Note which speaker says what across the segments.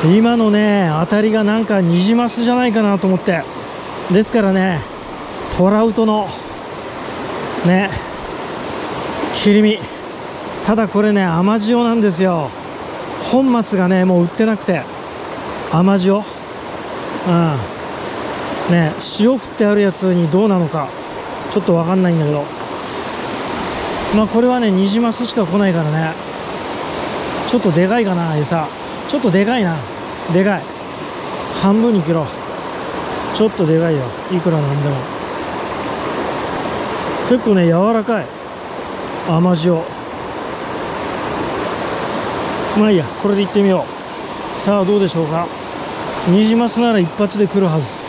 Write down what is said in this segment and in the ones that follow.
Speaker 1: 今のね当たりがなんかニジマスじゃないかなと思って、ですからねトラウトのね切り身。ただこれね甘塩なんですよ。本マスがねもう売ってなくて、甘塩、ね、塩振ってあるやつにどうなのかちょっと分かんないんだけど、まあこれはねニジマスしか来ないからね、ちょっとでかいかな。餌ちょっとでかいな、でかい。半分に切ろう。ちょっとでかいよ、いくらなんでも。結構ね柔らかい甘塩。まあいいや、これでいってみよう。さあどうでしょうか。ニジマスなら一発で来るはず。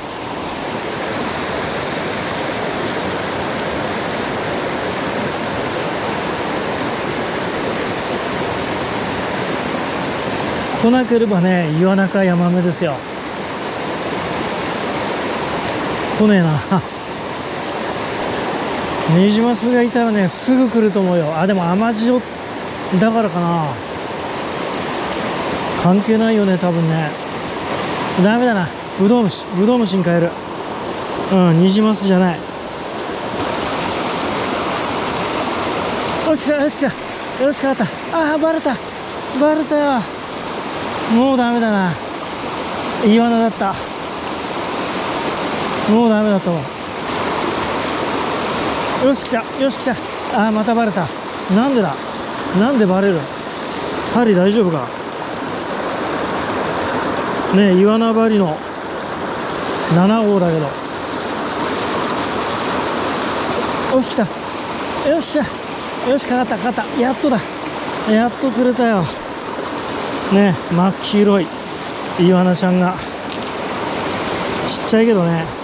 Speaker 1: 来なければね岩中ヤマメですよ。来ねえなニジマスがいたらねすぐ来ると思うよ。あ、でも甘塩だからかな、関係ないよね多分ね。ダメだな、ブドウ虫に変える。ニジマスじゃない。よし来たよし来たよしかかった。ああバレたよ。もうダメだな、イワナだった。もうダメだと思う。よし来た。ああまたバレた。なんでだ、なんでバレる。針大丈夫かねえ、イワナ針の7号だけど。よし来た。よっしゃ、よしかかった。やっとだ、やっと釣れたよね。真っ黄色いイワナちゃんが、ちっちゃいけどね。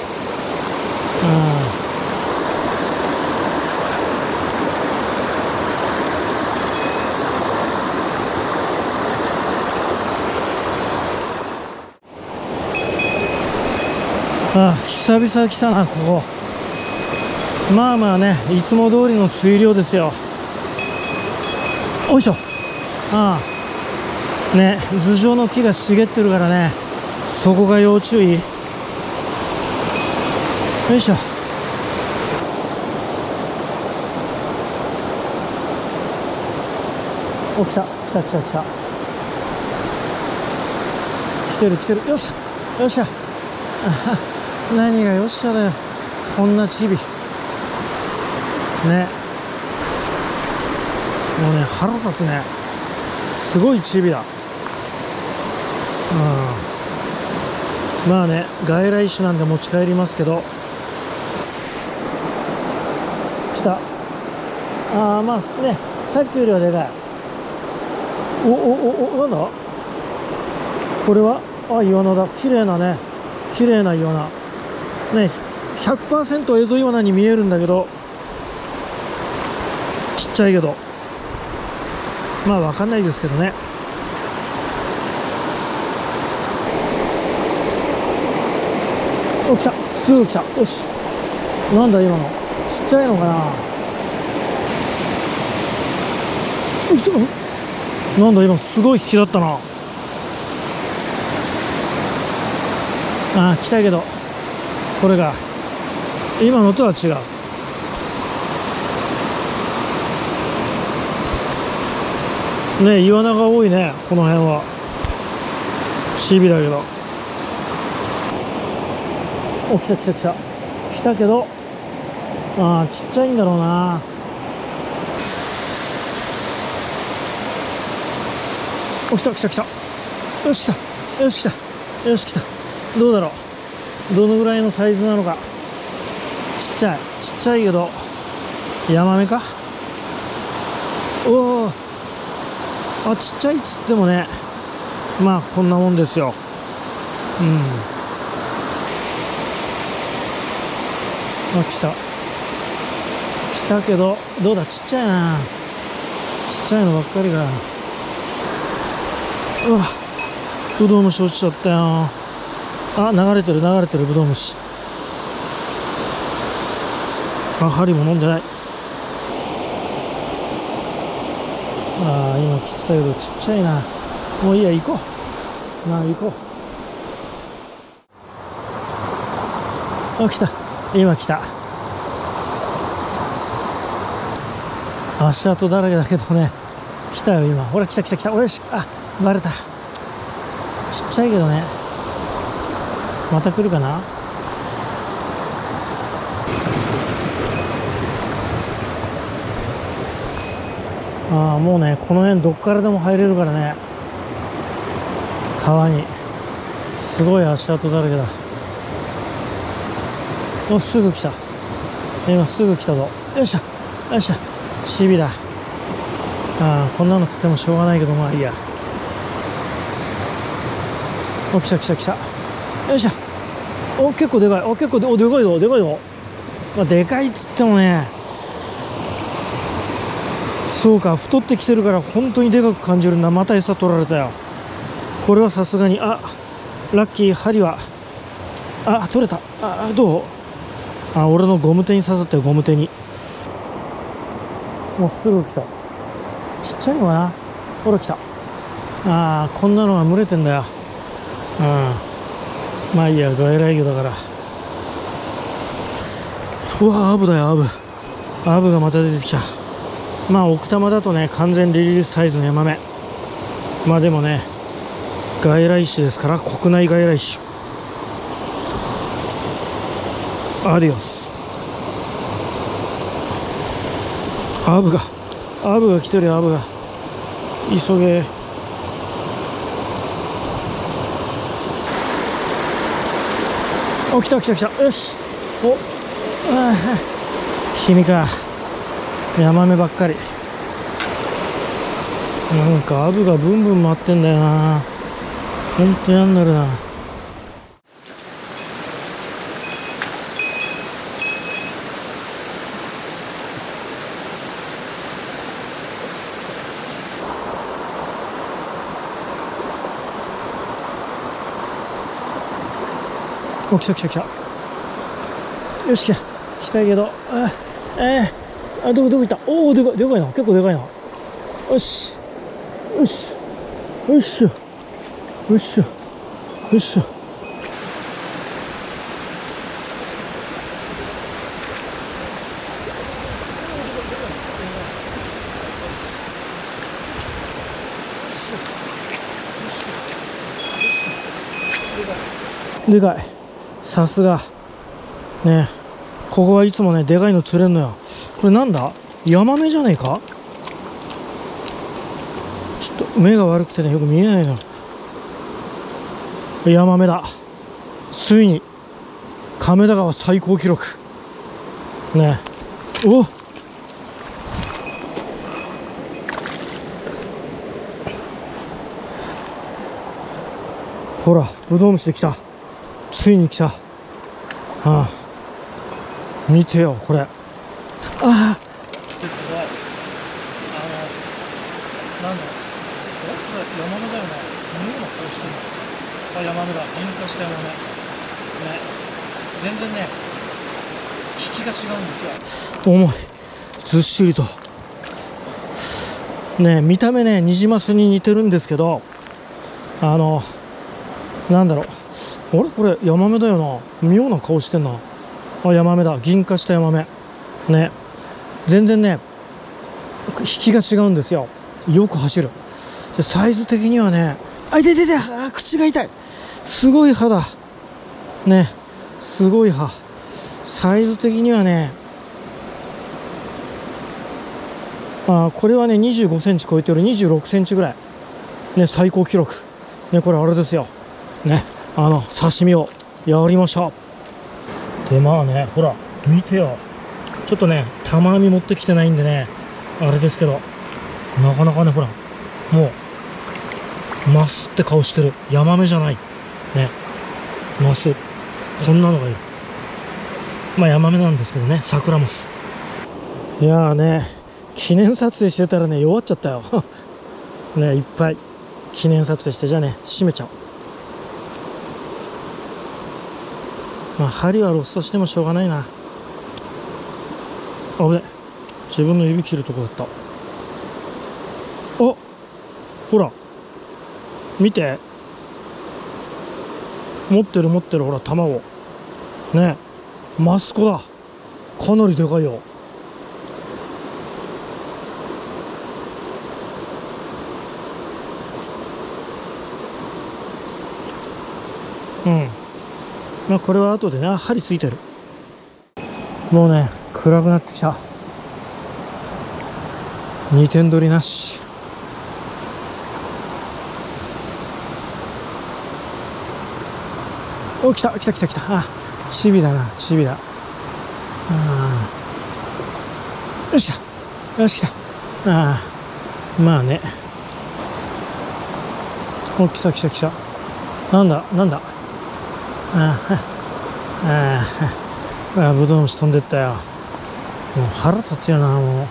Speaker 1: 久々来たなここ。まあまあねいつも通りの水量ですよ。おいしょ。ね、頭上の木が茂ってるからね、そこが要注意。よいしょ。お、来た。来てる。よっしゃ。何がよっしゃだよ、こんなチビね。もうね腹立つね、すごいチビだ。まあね外来種なんで持ち帰りますけど。来た。まあねさっきよりはでかい。なんだこれは。イワナだ。綺麗なイワナね。 100% エゾイワナに見えるんだけど、ちっちゃいけどまあ分かんないですけどね。お、来た。すぐ来た。よし。なんだ今の、ちっちゃいのかな。なんだ今すごい引きだったな。来たけどこれが今のとは違うね。イワナが多いねこの辺は。チビだけど。お、来たけど、ちっちゃいんだろうな。お、来た。よし来た。どうだろう、どのぐらいのサイズなのか。ちっちゃいけどヤマメか。おお、ちっちゃいっつってもねまあこんなもんですよ。来たけどどうだ、ちっちゃいな。ちっちゃいのばっかりが。ブドウ虫落ちちゃったよ。流れてるブドウ虫。針も飲んでない。今切ってたけどちっちゃいな。もういいや、行こう。まあ行こう。あ、来た。今来た。足跡だらけだけどね、来たよ今。ほら来た来た来た。俺あ、バレた。ちっちゃいけどね。また来るかな。ああ、もうね、この辺どっからでも入れるからね。川にすごい足跡だらけだ。お、すぐ来た。今すぐ来たぞ。よっしゃよっしゃ、シビだ。ああ、こんなの食ってもしょうがないけど、まあいいや。お、来た来た来た。よっしゃ。お、結構でかい。お、結構でかいぞでかいぞ。まあ、でかいっつってもね、そうか、太ってきてるから本当にでかく感じるんだ。また餌取られたよ。これはさすがに、あ、ラッキー。針は取れた。どう。俺のゴム手に刺さったよ、ゴム手に。もうすぐ来た。ちっちゃいのかな。ほら来た。こんなのが群れてんだよ。まあいいや、外来魚だから。うわ、アブだよ、アブ。アブがまた出てきた。まあ奥多摩だとね、完全リリースサイズのヤマメ。まあでもね、外来種ですから、国内外来種。アディオス。アブが来てるよ、アブが。急げ。お、来た来た来た。よし。お、君か。ヤマメばっかり。なんかアブがブンブン回ってんだよな。ほんと嫌になるな。お、来た来た来た。よし、来たけど、どこ行った。おお、でかいな。結構でかいな。よしよしよっしゃよっしゃよっしゃ。でかい。さすがね。ここはいつもね、でかいの釣れんのよ。これなんだ、ヤマメじゃねえか。ちょっと目が悪くてね、よく見えないの。ヤマメだ。ついに亀田川最高記録ね。お、ほら、ブドウ虫で来た。ついに来た。見てよこれ。ですけど、なんだろう、これヤマメだよね。何今こうしてるの。ヤマメだ。変化したヤマメね。全然ね、引きが違うんですよ。重い、ずっしりとね。見た目ね、ニジマスに似てるんですけど、なんだろう、あれこれヤマメだよな。妙な顔してんな。ヤマメだ。銀化したヤマメね。全然ね、引きが違うんですよ。よく走る。でサイズ的にはね、痛い痛い痛い。口が痛い。すごい歯だね。すごい歯。サイズ的にはね、これはね25センチ超えてる。26センチぐらいね。最高記録ね。これあれですよね。刺身をやりましょう。でまあね、ほら見てよ。ちょっとね玉網持ってきてないんでね、あれですけど、なかなかね、ほらもうマスって顔してる。ヤマメじゃないね。マス、こんなのがいる。まあヤマメなんですけどね、サクラマス。いやーね、記念撮影してたらね、弱っちゃったよね。いっぱい記念撮影して、じゃあね、閉めちゃおう。まあ針はロストしてもしょうがないな。危ない、自分の指切るとこだった。ほら見て、持ってる持ってる、ほら卵ね。マスコだ。かなりでかいよ。うん。まあこれは後でね、針ついてる。もうね、暗くなってきた。2点取りなし。お、来た来た来た来た。あ、チビだな、チビだ。あ、よし来た、よし来た。ああ、まあね。お、来た来た来た。なんだなんだ。ああ、ブドウ虫飛んでったよ。もう腹立つよな、もう。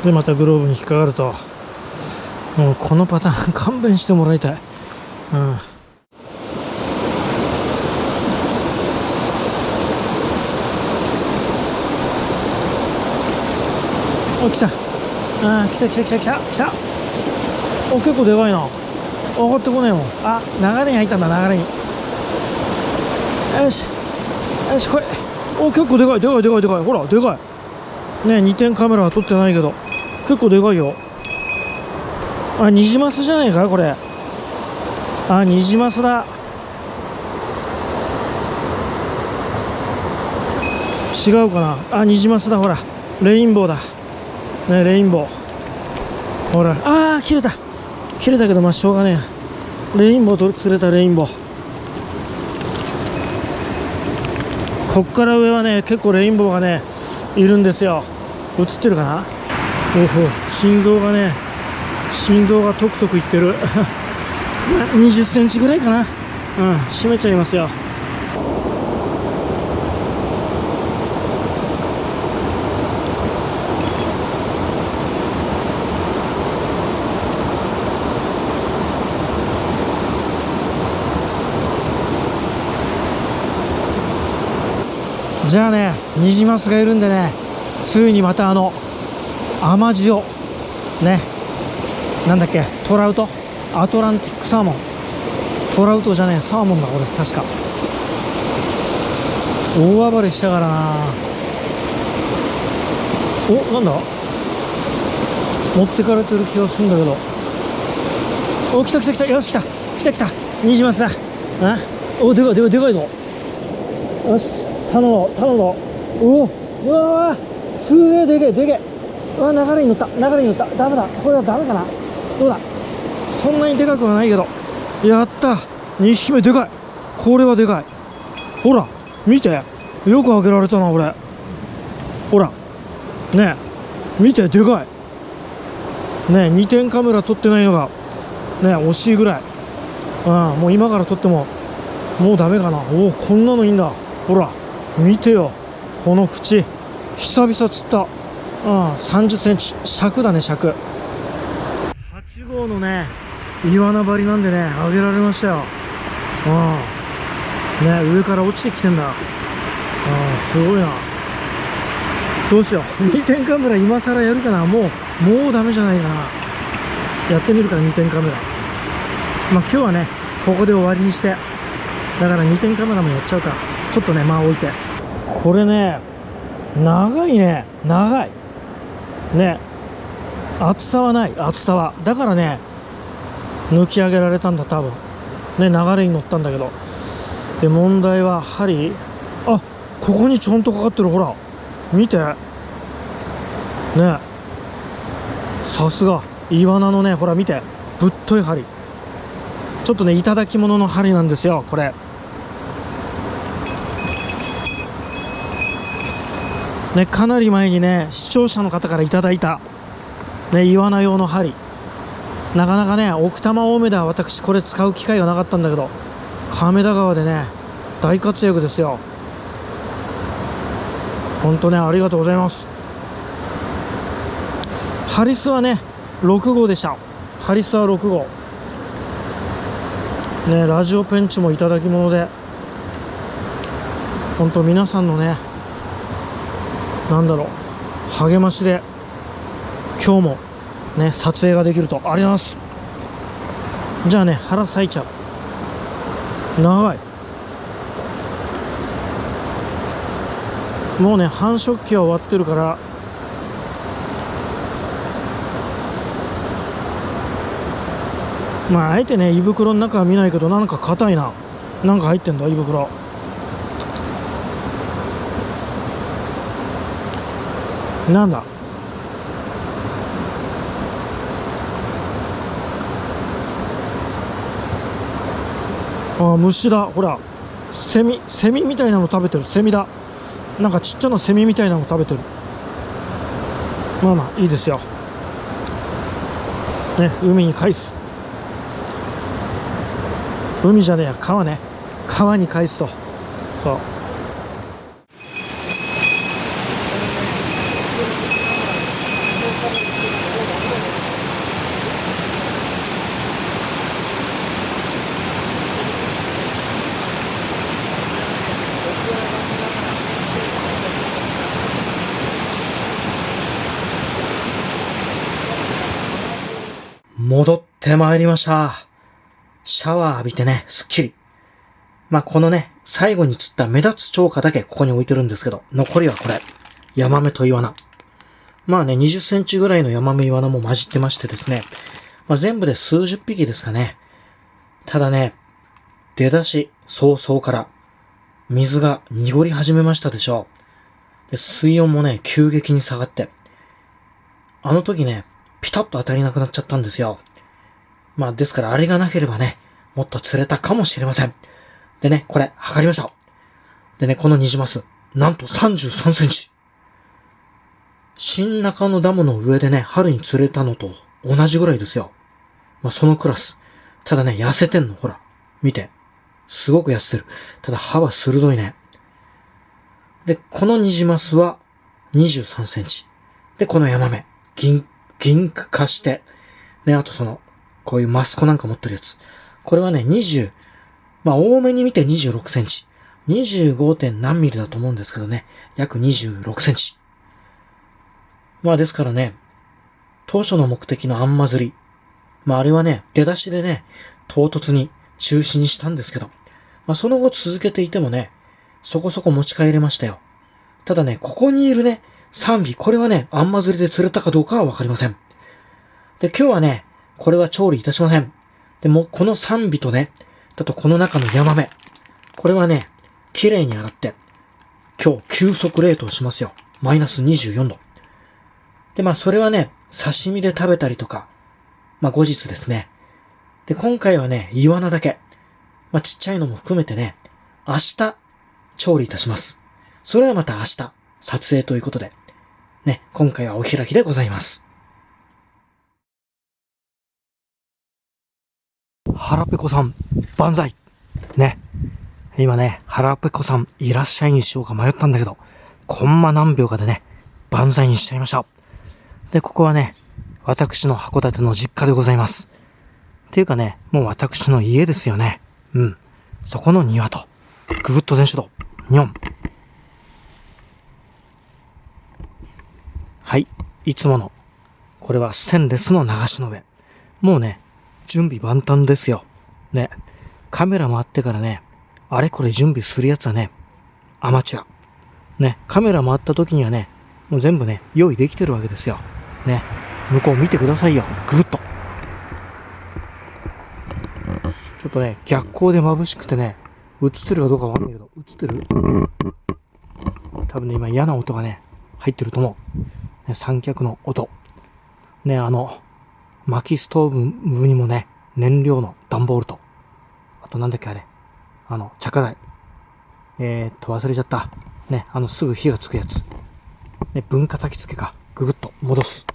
Speaker 1: でまたグローブに引っかかると、もうこのパターン勘弁してもらいたい。うん。お、来た。ああ、来た来た来た来た来た。お、結構でかいな。上がってこねえもん。あ、流れに入ったんだ、流れに。よしよし、来い。お、結構でかいでかいでかいでかい。ほらでかいね。2点カメラは撮ってないけど結構でかいよ。あ、ニジマスじゃないかこれ。あ、ニジマスだ。違うかな。あ、ニジマスだ。ほらレインボーだね。レインボー、ほら。あー、切れた切れたけど、まあしょうがねえ。レインボーと釣れた。レインボー。こっから上はね、結構レインボーがねいるんですよ。映ってるかな。おほ、心臓がね、心臓がトクトクいってる20センチぐらいかな。うん、閉めちゃいますよ。じゃあね、ニジマスがいるんでね、ついにまた甘塩ね、なんだっけ、トラウト、アトランティックサーモン。トラウトじゃねえ、サーモンだこれ確か。大暴れしたからな。お、なんだ、持ってかれてる気がするんだけど。お、来た来た来た。よし来た来た来た。ニジマスだ。あ、お、でかいでかいでかいぞ。よし、頼む頼む。お、うわー、すげえでけえでけえ。うわ、流れに乗った流れに乗った。ダメだ、これはダメかな。どうだ、そんなにでかくはないけど。やった、2匹目でかい。これはでかい。ほら見て、よく開けられたな俺。ほらねえ、見て、でかいね。2点カメラ撮ってないのがね惜しいぐらい。うん、もう今から撮ってももうダメかな。おお、こんなのいいんだ。ほら見てよ、この口。久々釣った。うん、30センチ。尺だね、尺。8号のねイワナ張りなんでね、あげられましたよ。うんね、上から落ちてきてんだ。すごいな。どうしよう、2点カメラ今更やるかな。もうダメじゃないかな。やってみるから、2点カメラ。まあ今日はねここで終わりにして、だから2点カメラもやっちゃうから、ちょっとね置いて。これね、長いね、長いね。厚さはない、厚さは。だからね抜き上げられたんだ多分ね。流れに乗ったんだけど。で問題は針。あ、ここにちゃんとかかってる。ほら見てね。さすがイワナのね、ほら見て、ぶっとい針。ちょっとねいただき物の針なんですよこれね。かなり前にね視聴者の方からいただいたねイワナ用の針。なかなかね奥多摩大目では私これ使う機会がなかったんだけど、亀田川でね大活躍ですよ。本当ね、ありがとうございます。ハリスはね6号でした。ハリスは6号ね。ラジオペンチもいただき物で、本当皆さんのね、なんだろう、励ましで今日もね、撮影ができると。ありがとうございます。じゃあね、腹咲いちゃう。長い。もうね、繁殖期は終わってるから、まあ、あえてね、胃袋の中は見ないけど、なんか硬いな。なんか入ってんだ、胃袋。なんだ。あ、虫だ。ほら。セミみたいなの食べてる。セミだ。なんかちっちゃなセミみたいなの食べてる。まあまあ、いいですよ。ね、海に返す。海じゃねえや、川ね。川に返すと。そう。戻ってまいりました。シャワー浴びてね、すっきり。まあ、このね、最後に釣った目立つ釣果だけここに置いてるんですけど、残りはこれ。ヤマメとイワナ。まあね、20センチぐらいのヤマメイワナも混じってましてですね。まあ、全部で数十匹ですかね。ただね、出だし早々から水が濁り始めましたでしょう。で、水温もね、急激に下がって。あの時ね、ピタッと当たりなくなっちゃったんですよ。まあ、ですからあれがなければね、もっと釣れたかもしれません。でね、これ、測りました。でね、このニジマス、なんと33センチ。新中野ダムの上でね、春に釣れたのと同じぐらいですよ。まあ、そのクラス。ただね、痩せてんの、ほら。見て。すごく痩せてる。ただ歯は鋭いね。で、このニジマスは23センチ。で、このヤマメ。銀化して。ね、あとこういうマスコなんか持ってるやつ。これはね、まあ、多めに見て26センチ。25. 点何ミリだと思うんですけどね。約26センチ。まあですからね、当初の目的のアンマ釣り。まああれはね、出だしでね、唐突に中止にしたんですけど、まあその後続けていてもね、そこそこ持ち帰れましたよ。ただね、ここにいるね、3尾、これはね、アンマ釣りで釣れたかどうかはわかりません。で、今日はね、これは調理いたしません。でも、この3尾とね、あとこの中のヤマメ。これはね、綺麗に洗って、今日急速冷凍しますよ。マイナス24度。で、まあそれはね、刺身で食べたりとか、まあ後日ですね。で、今回はね、イワナだけ。まあちっちゃいのも含めてね、明日、調理いたします。それはまた明日、撮影ということで。ね、今回はお開きでございます。腹ペコさん、万歳。ね。今ね、腹ペコさん、いらっしゃいにしようか迷ったんだけど、コンマ何秒かでね、万歳にしちゃいました。で、ここはね、私の函館の実家でございます。っていうかね、もう私の家ですよね。うん。そこの庭と、ぐぐっと全手動、にょん。はい、いつもの。これはステンレスの流しの上。もうね、準備万端ですよ。ね、カメラ回ってからね、あれこれ準備するやつはね、アマチュア。ね、カメラ回った時にはね、もう全部ね、用意できてるわけですよ。ね、向こう見てくださいよ。ぐぐっと。ちょっとね、逆光で眩しくてね、映ってるかどうかわかんないけど、映ってる？多分ね、今嫌な音がね、入ってると思う。ね、三脚の音。ね、薪ストーブにもね、燃料の段ボールと、あとなんだっけあれ、着火剤。忘れちゃった。ね、すぐ火がつくやつ。ね、分火焚き付けか。ぐぐっと戻す。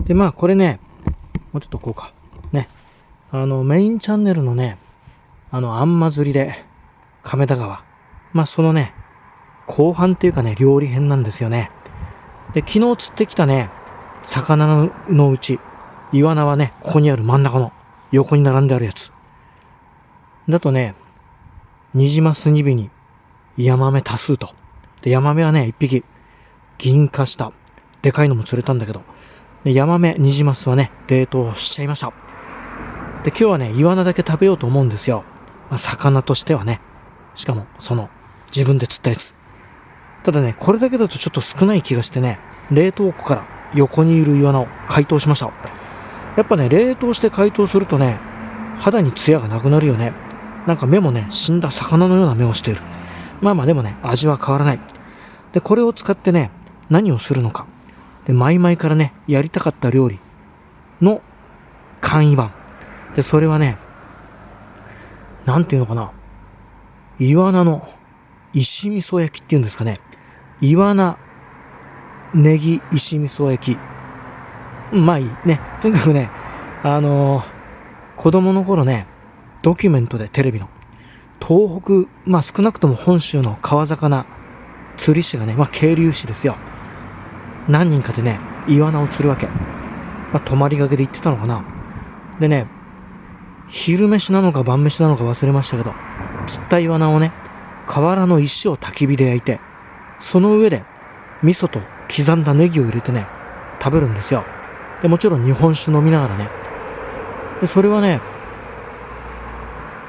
Speaker 1: で、まあ、これね、もうちょっとこうか。ね。メインチャンネルのね、あんま釣りで、亀田川。まあ、そのね、後半っていうかね、料理編なんですよね。で、昨日釣ってきたね、魚のうち、イワナはね、ここにある真ん中の、横に並んであるやつ。だとね、ニジマス2尾に、ヤマメ多数と。で、ヤマメはね、1匹、銀化した。でかいのも釣れたんだけど、でヤマメ、ニジマスはね、冷凍しちゃいました。で、今日はね、イワナだけ食べようと思うんですよ。魚としてはね。しかも、自分で釣ったやつ。ただね、これだけだとちょっと少ない気がしてね、冷凍庫から横にいるイワナを解凍しました。やっぱね、冷凍して解凍するとね、肌にツヤがなくなるよね。なんか目もね、死んだ魚のような目をしている。まあまあでもね、味は変わらない。で、これを使ってね、何をするのか。で、前々からね、やりたかった料理の簡易版。で、それはね、なんていうのかな。イワナの石味噌焼きっていうんですかね。イワナ、ネギ、石味噌焼き。まあいい。ね。とにかくね、子供の頃ね、ドキュメントでテレビの、東北、少なくとも本州の川魚、釣り師がね、渓流師ですよ。何人かでね、イワナを釣るわけ。泊まりがけで行ってたのかな。でね、昼飯なのか晩飯なのか忘れましたけど、釣ったイワナをね、河原の石を焚き火で焼いて、その上で味噌と刻んだネギを入れてね、食べるんですよ。で、もちろん日本酒飲みながらね。で、それはね、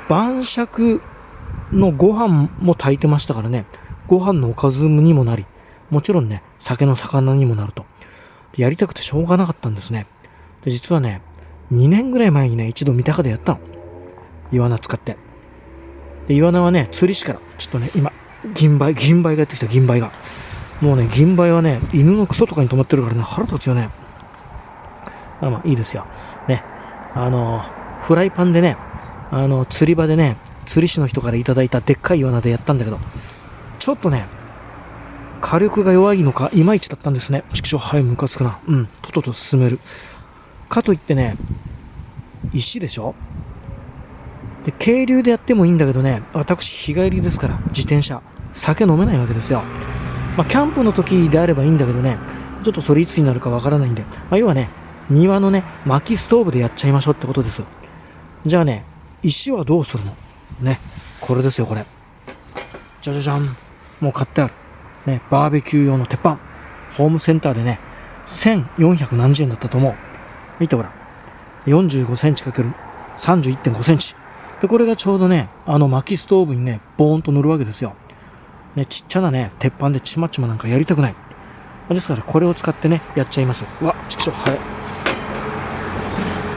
Speaker 1: 晩酌のご飯も炊いてましたからね、ご飯のおかずにもなり、もちろんね、酒の魚にもなると。やりたくてしょうがなかったんですね。で、実はね、2年ぐらい前にね、一度三鷹でやったの。イワナ使って。で、イワナはね、釣り師から、ちょっとね、今、銀梅がやってきた、銀梅が。もうね、銀梅はね、犬のクソとかに止まってるからね、腹立つよね。まあ、いいですよ。ね。フライパンでね、釣り場でね、釣り師の人からいただいたでっかいイワナでやったんだけど、ちょっとね、火力が弱いのか、いまいちだったんですね。ちくしょう、はい、ムカつくな。とっとと進める。かといってね、石でしょで、渓流でやってもいいんだけどね、私、日帰りですから、自転車、酒飲めないわけですよ。キャンプの時であればいいんだけどね、ちょっとそれいつになるかわからないんで、要はね、庭のね、薪ストーブでやっちゃいましょうってことです。じゃあね、石はどうするのね、これですよ、これ。じゃじゃじゃん。もう買ってある。ね、バーベキュー用の鉄板。ホームセンターでね、1400何十円だったと思う。見てほら。45センチ ×31.5 センチ。で、これがちょうどね、薪ストーブにね、ボーンと乗るわけですよ。ね、ちっちゃなね、鉄板でちまちまなんかやりたくない。ですから、これを使ってね、やっちゃいます。うわ、ちくしょう、はい。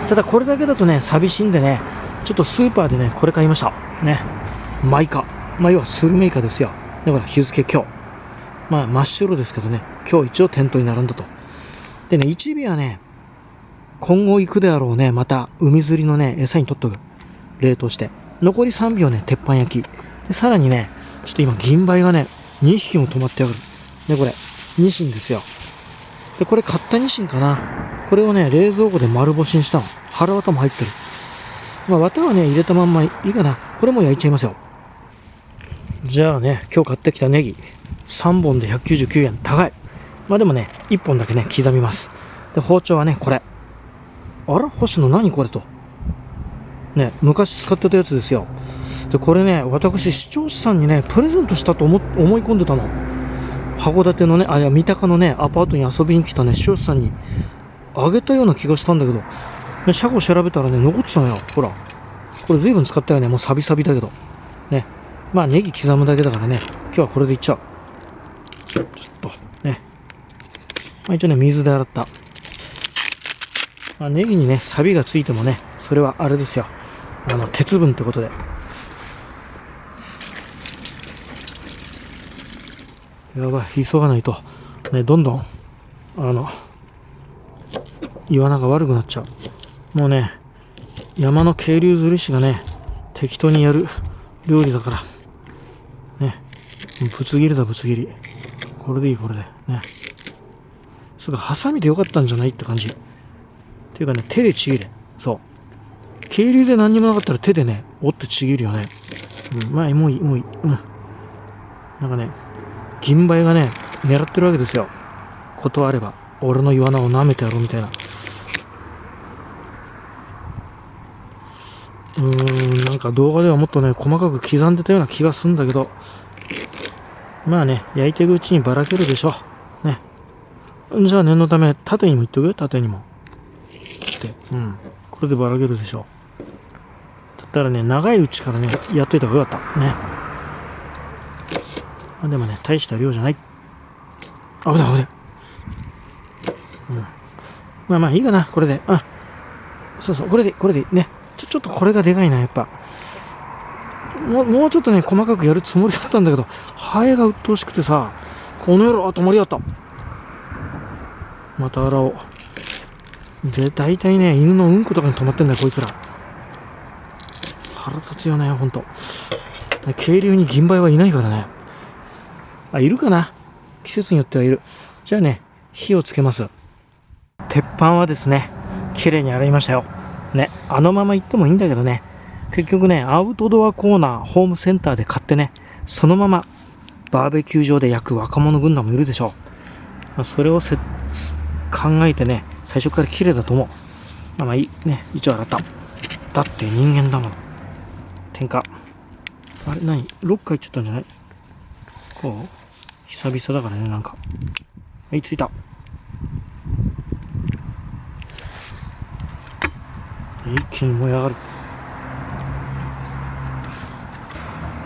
Speaker 1: ただ、これだけだとね、寂しいんでね、ちょっとスーパーでね、これ買いました。ね。マイカ。要はスルメイカですよ。だから日付今日。真っ白ですけどね、今日一応店頭に並んだと。でね、1尾はね、今後行くであろうね、また海釣りのね、餌に取っとく。冷凍して。残り3尾はね、鉄板焼き。で、さらにね、ちょっと今、銀梅がね、2匹も止まってやがる。ね、これ、ニシンですよ。で、これ買ったニシンかな。これをね、冷蔵庫で丸干しにしたの。腹綿も入ってる。綿はね、入れたまんまいいかな。これも焼いちゃいますよ。じゃあね、今日買ってきたネギ。3本で199円。高い。でもね、1本だけね、刻みます。で、包丁はね、これ。あら、星野何これと。ね、昔使ってたやつですよ。で、これね、私、視聴者さんにね、プレゼントしたと思い込んでたの。函館のね、三鷹のね、アパートに遊びに来たね、視聴者さんにあげたような気がしたんだけど、ね、車庫調べたらね、残ってたのよ。ほら。これ随分使ったよね。もうサビサビだけど。ね。ネギ刻むだけだからね、今日はこれでいっちゃう。ちょっと、ね。一応ね、水で洗った。ネギにね、サビがついてもね、それはあれですよ。鉄分ってことで。やばい、急がないと。ね、どんどん、イワナが悪くなっちゃう。もうね、山の渓流釣り師がね、適当にやる料理だから。ね、ぶつ切りだ、ぶつ切り。これでいい、これで。ね。それハサミでよかったんじゃないって感じ。っていうかね、手でちぎれ。そう。渓流で何にもなかったら手でね、折ってちぎるよね。もういい、もういい。なんかね、銀梅がね、狙ってるわけですよ。断れば、俺のイワナを舐めてやろうみたいな。なんか動画ではもっとね、細かく刻んでたような気がするんだけど、焼いていくうちにばらけるでしょ。ね。じゃあ念のため、縦にもいっとくよ、縦にも。って。これでばらけるでしょ。だったらね、長いうちからね、やっといた方がよかった。ね。でもね、大した量じゃない。危ない危ない。まあまあいいかな、これで。そうそう、これでいい。ね。ちょっとこれがでかいな、やっぱ。もうちょっとね、細かくやるつもりだったんだけど、ハエが鬱陶しくてさ、この野郎、止まりやがった。また洗おう。で、大体ね、犬のうんことかに止まってんだよ、こいつら。腹立つよね、ほんと。渓流に銀梅はいないからね。いるかな。季節によってはいる。じゃあね、火をつけます。鉄板はですね、綺麗に洗いましたよ。ね、あのまま行ってもいいんだけどね、結局ね、アウトドアコーナー、ホームセンターで買ってね、そのままバーベキュー場で焼く若者軍団もいるでしょう。それを考えてね、最初から綺麗だと思う。まあいい。ね、一応洗った。だって人間だもの。点火。あれ何ロッカー行っちゃったんじゃない？こう久々だからね、なんか。はい、ついた。一気に燃え上がる。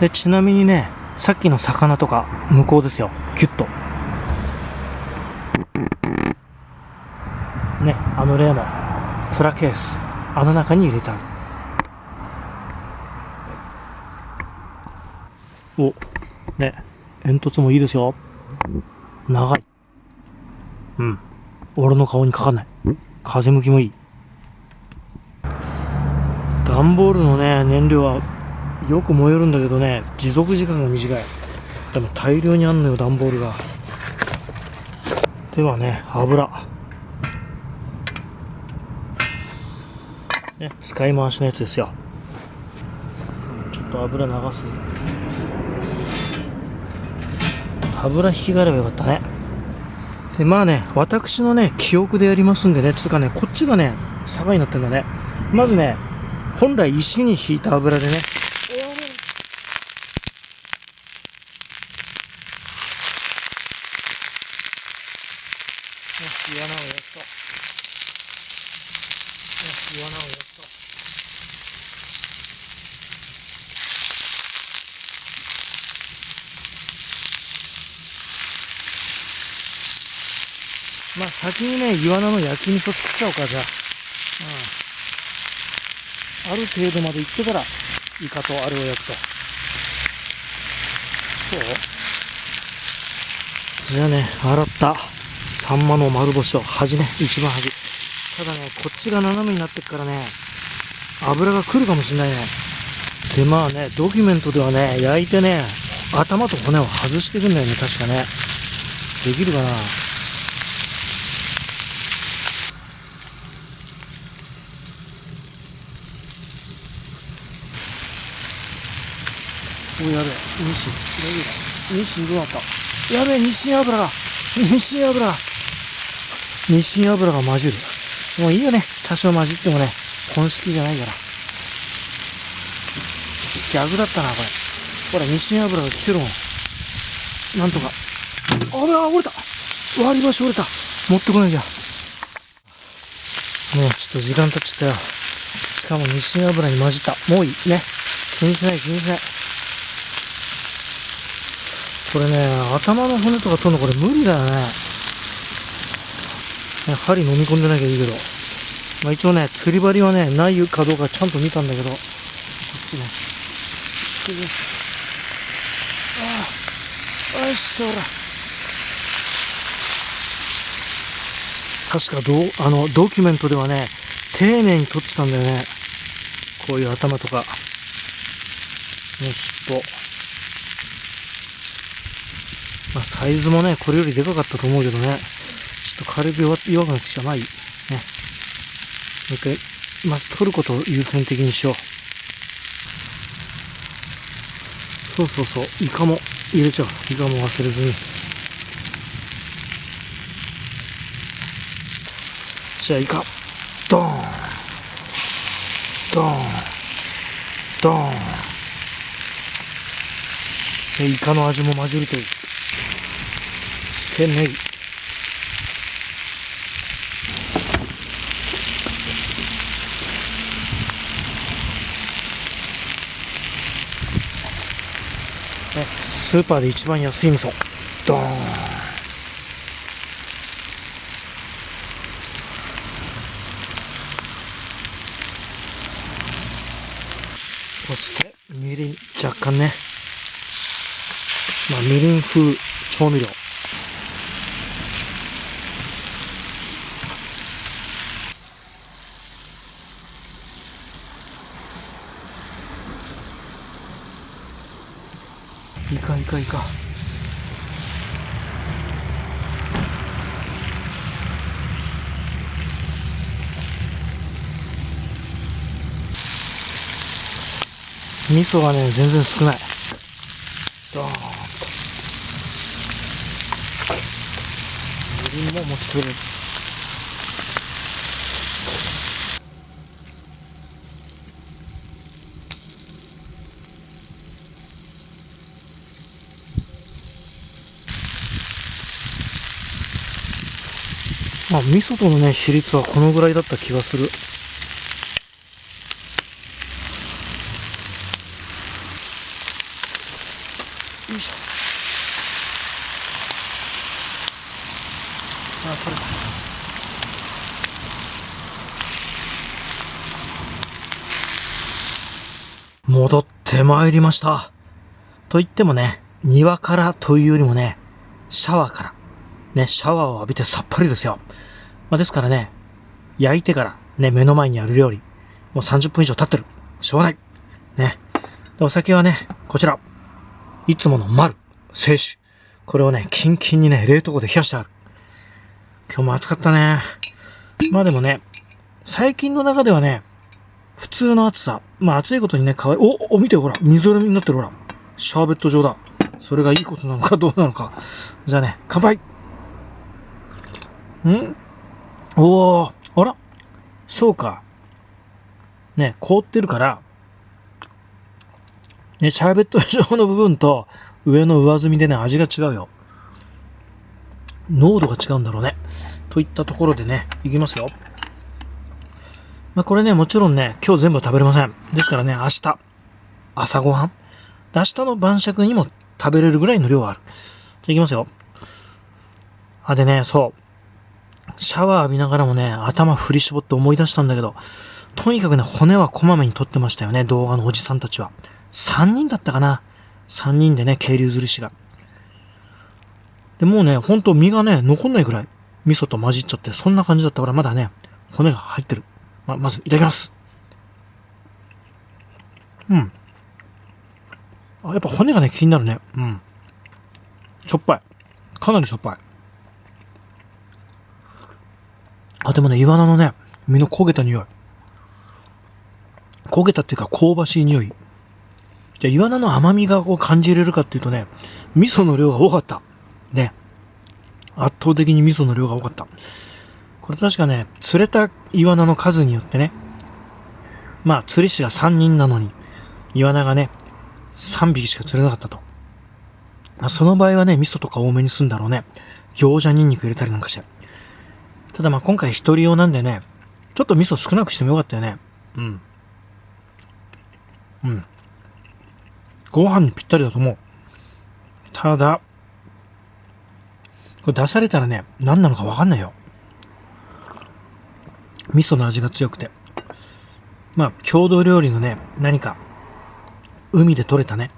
Speaker 1: で、ちなみにね、さっきの魚とか向こうですよ。ギュッと。ね、あの例のプラケース、あの中に入れてある。お、ね、煙突もいいですよ。長い。俺の顔にかかんない。風向きもいい。段ボールのね、燃料はよく燃えるんだけどね、持続時間が短い。でも大量にあんのよ、段ボールが。ではね、油。ね、使い回しのやつですよ。ちょっと油流す。油引きがあればよかったね。で、まあね、私のね、記憶でやりますんでね、つうかね、こっちがね、坂になってんだね。まずね、本来石に引いた油でね、よし、岩菜を焼くと。よし、岩菜を焼くと。まあ先にね、岩菜の焼き味噌作っちゃおうか、じゃあ。ある程度までいってから、イカとあれを焼くと。そうじゃあね、洗ったサンマの丸干しを端ね、一番端。ただね、こっちが斜めになってっからね、油が来るかもしんないね。で、まあね、ドキュメントではね、焼いてね、頭と骨を外していくんだよね、確かね。できるかな。お、やべえ、日清どうなった。やべえ、日清油が混じる。もういいよね、多少混じってもね、本式じゃないから。逆だったな、これ。ほら、日清油が来てるもん。なんとか。折れた。割り箸折れた。持ってこなきゃ。ねえ、ちょっと時間経っちゃったよ。しかも日清油に混じった。もういい。ね。気にしない。これね、頭の骨とか取るのこれ無理だよね。針飲み込んでなきゃいいけど。まあ一応ね、釣り針はね、ないかどうかちゃんと見たんだけど。こっちね。よし、ほら。確かドキュメントではね、丁寧に取ってたんだよね。こういう頭とか。ね、尻尾。まあ、サイズもね、これよりでかかったと思うけどね。ちょっと軽く弱くなってきた。まあいい。ね。もう一回、まず取ることを優先的にしよう。そう。イカも入れちゃう。イカも忘れずに。じゃあイカ。ドーン。で、イカの味も混じるという。で、ネギ。スーパーで一番安い味噌。ドーン。そしてみりん若干ね、みりん風調味料。いかいかいか。味噌がね全然少ない。ドーンとみりんも持ちきれる。味噌とのね比率はこのぐらいだった気がする。よいしょ。これ戻ってまいりました。と言ってもね、庭からというよりもね、シャワーから。ね、シャワーを浴びてさっぱりですよ。ですからね、焼いてからね、目の前にある料理、もう30分以上経ってる。しょうがない。ね。でお酒はね、こちら。いつもの丸、清酒。これをね、キンキンにね、冷凍庫で冷やしてある。今日も暑かったね。でもね、最近の中ではね、普通の暑さ。暑いことにね、見てほら、水色になってるほら。シャーベット状だ。それがいいことなのかどうなのか。じゃあね、乾杯。おー、あらそうか。ね、凍ってるから、ね、シャーベット状の部分と上の上澄みでね、味が違うよ。濃度が違うんだろうね。といったところでね、いきますよ。これね、もちろんね、今日全部食べれません。ですからね、明日、朝ごはん。明日の晩酌にも食べれるぐらいの量がある。じゃあいきますよ。でね、そう。シャワー浴びながらもね、頭振り絞って思い出したんだけど、とにかくね、骨はこまめに取ってましたよね、動画のおじさんたちは。3人だったかな。3人でね、渓流釣り師が。で、もうね、ほんと身がね、残んないくらい、味噌と混じっちゃって、そんな感じだったから、まだね、骨が入ってる。まず、いただきます。やっぱ骨がね、気になるね。しょっぱい。かなりしょっぱい。でもね、イワナのね、身の焦げた匂い。焦げたっていうか香ばしい匂い。じゃあ、イワナの甘みがこう感じれるかっていうとね、味噌の量が多かった。ね。圧倒的に味噌の量が多かった。これ確かね、釣れたイワナの数によってね、釣り師が3人なのに、イワナがね、3匹しか釣れなかったと。その場合はね、味噌とか多めにするんだろうね。餃子ニンニク入れたりなんかして。ただ今回一人用なんでね、ちょっと味噌少なくしてもよかったよね。ご飯にぴったりだと思う。ただ、これ出されたらね、何なのかわかんないよ。味噌の味が強くて。郷土料理のね、何か、海で採れたね、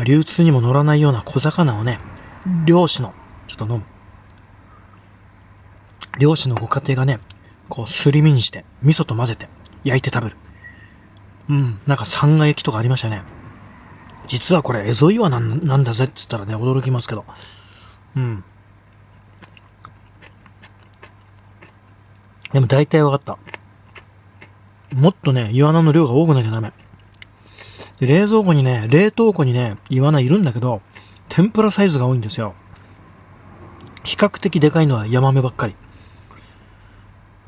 Speaker 1: 流通にも乗らないような小魚をね、漁師の、ちょっと飲む。漁師のご家庭がね、こうすり身にして、味噌と混ぜて、焼いて食べる。なんかさんが焼きとかありましたね。実はこれ、エゾイワナなんだぜって言ったらね、驚きますけど。でも大体わかった。もっとね、イワナの量が多くなきゃダメ。で、冷凍庫にね、イワナいるんだけど、天ぷらサイズが多いんですよ。比較的でかいのはヤマメばっかり。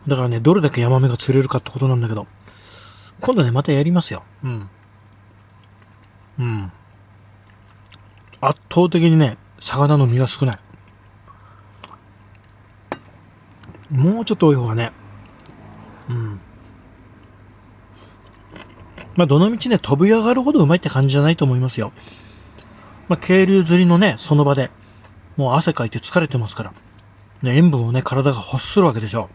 Speaker 1: だからね、どれだけヤマメが釣れるかってことなんだけど、今度ね、またやりますよ。圧倒的にね、魚の身が少ない。もうちょっと多い方がね、どの道ね、飛び上がるほどうまいって感じじゃないと思いますよ。まあ、渓流釣りのね、その場で、もう汗かいて疲れてますから、ね、塩分をね、体が欲するわけでしょ。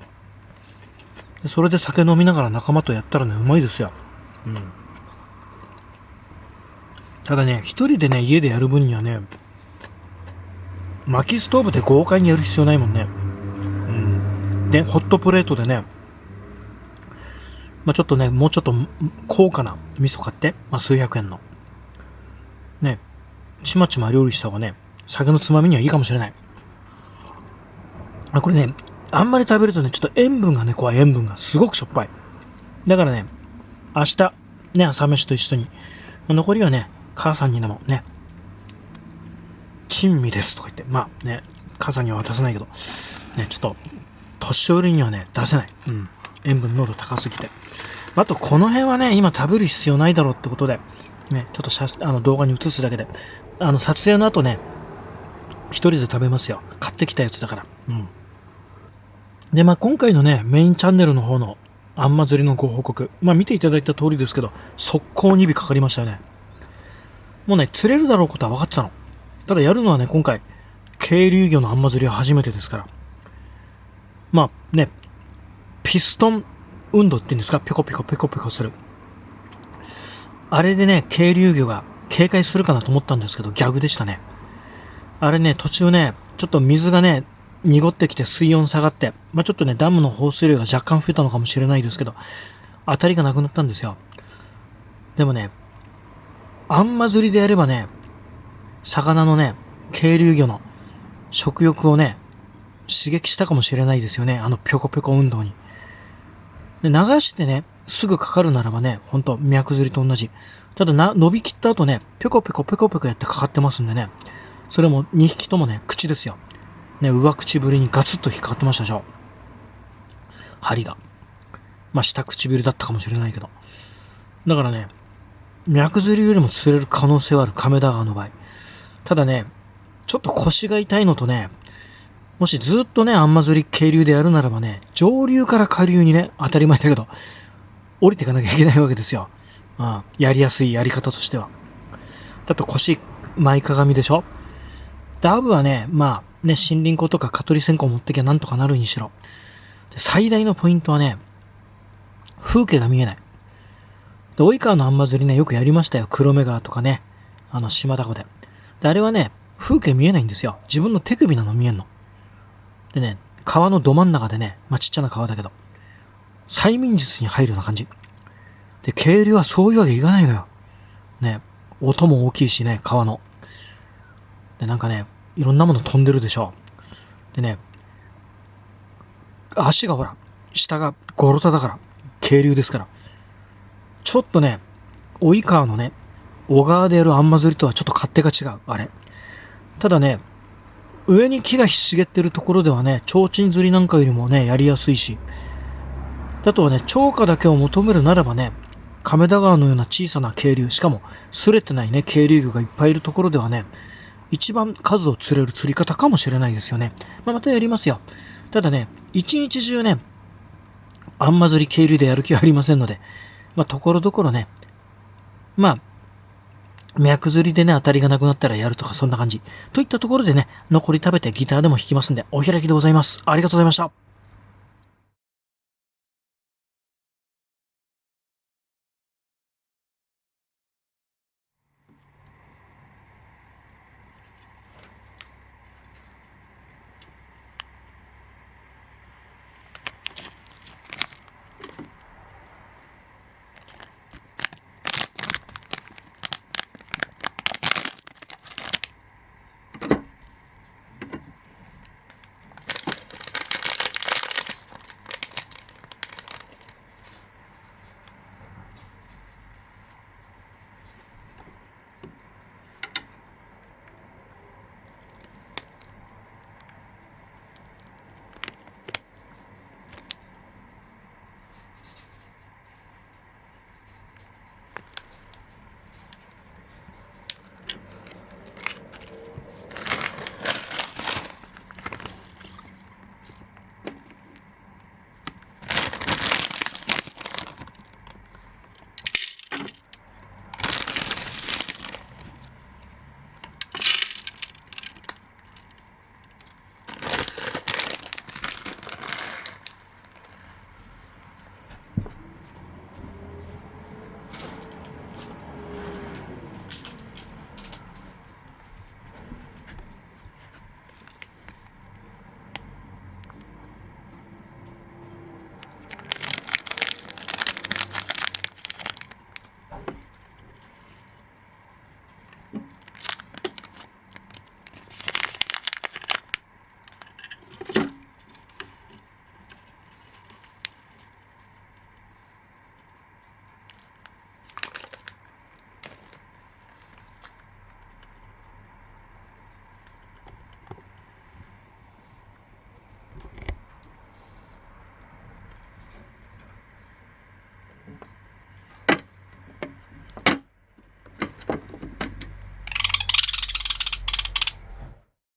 Speaker 1: でそれで酒飲みながら仲間とやったらね、うまいですよ。うん。ただね、一人でね、家でやる分にはね、薪ストーブで豪快にやる必要ないもんね。うん。で、ホットプレートでね、まあ、ちょっとね、もうちょっと高価な味噌買って、まあ、数百円の。ね、ちまちま料理した方がね、酒のつまみにはいいかもしれない。これね、あんまり食べるとね、ちょっと塩分がね、怖い塩分がすごくしょっぱい。だからね、明日、ね、朝飯と一緒に、残りはね、母さんにでもね、珍味ですとか言って、まあね、母さんには渡せないけど、ね、ちょっと、年寄りにはね、出せない。うん。塩分濃度高すぎて。あと、この辺はね、今食べる必要ないだろうってことで、ね、ちょっと動画に映すだけで、撮影の後ね、一人で食べますよ。買ってきたやつだから。うん。で、まあ今回のね、メインチャンネルの方のあんま釣りのご報告。まあ見ていただいた通りですけど、速攻2尾かかりましたよね。もうね、釣れるだろうことは分かってたの。ただやるのはね、今回、渓流魚のあんま釣りは初めてですから。まあね、ピストン運動って言うんですか、ピョコピョコピョコピョコする。あれでね、渓流魚が警戒するかなと思ったんですけど、逆でしたね。あれね、途中ね、ちょっと水がね、濁ってきて水温下がって、まあ、ちょっとね、ダムの放水量が若干増えたのかもしれないですけど、当たりがなくなったんですよ。でもね、あんま釣りでやればね、魚のね、渓流魚の食欲をね、刺激したかもしれないですよね。あのぴょこぴょこ運動に。で流してね、すぐかかるならばね、ほんと脈釣りと同じ。ただ伸びきった後ね、ぴょこぴょこぴょこぴょこやってかかってますんでね、それも2匹ともね、口ですよ。ね、上唇にガツッと引っかかってましたでしょ。針が。まあ、下唇だったかもしれないけど。だからね、脈釣りよりも釣れる可能性はある亀田川の場合。ただね、ちょっと腰が痛いのとね、もしずっとね、あんま釣り渓流でやるならばね、上流から下流にね、当たり前だけど、降りていかなきゃいけないわけですよ。やりやすいやり方としては。だと腰、前かがみでしょ。ダブはね、まあね、森林湖とか蚊取り線香持ってきゃなんとかなるにしろ。最大のポイントはね、風景が見えない。で、及川のあんま釣りね、よくやりましたよ。黒目川とかね、島田湖で。で、あれはね、風景見えないんですよ。自分の手首なの見えんの。でね、川のど真ん中でね、まあ、ちっちゃな川だけど、催眠術に入るような感じ。で、渓流はそういうわけいかないのよ。ね、音も大きいしね、川の。で、なんかね、いろんなもの飛んでるでしょ。でね、足がほら、下がゴロタだから、渓流ですから。ちょっとね、及川のね、小川でやるあんま釣りとはちょっと勝手が違う、あれ。ただね、上に木がひしげってるところではね、提灯釣りなんかよりもね、やりやすいし。あとはね、釣果だけを求めるならばね、亀田川のような小さな渓流、しかも、擦れてないね、渓流魚がいっぱいいるところではね、一番数を釣れる釣り方かもしれないですよね。またやりますよ。ただね、一日中ね、あんま釣り渓流でやる気はありませんので、ところどころね、脈釣りでね、当たりがなくなったらやるとか、そんな感じ。といったところでね、残り食べてギターでも弾きますんで、お開きでございます。ありがとうございました。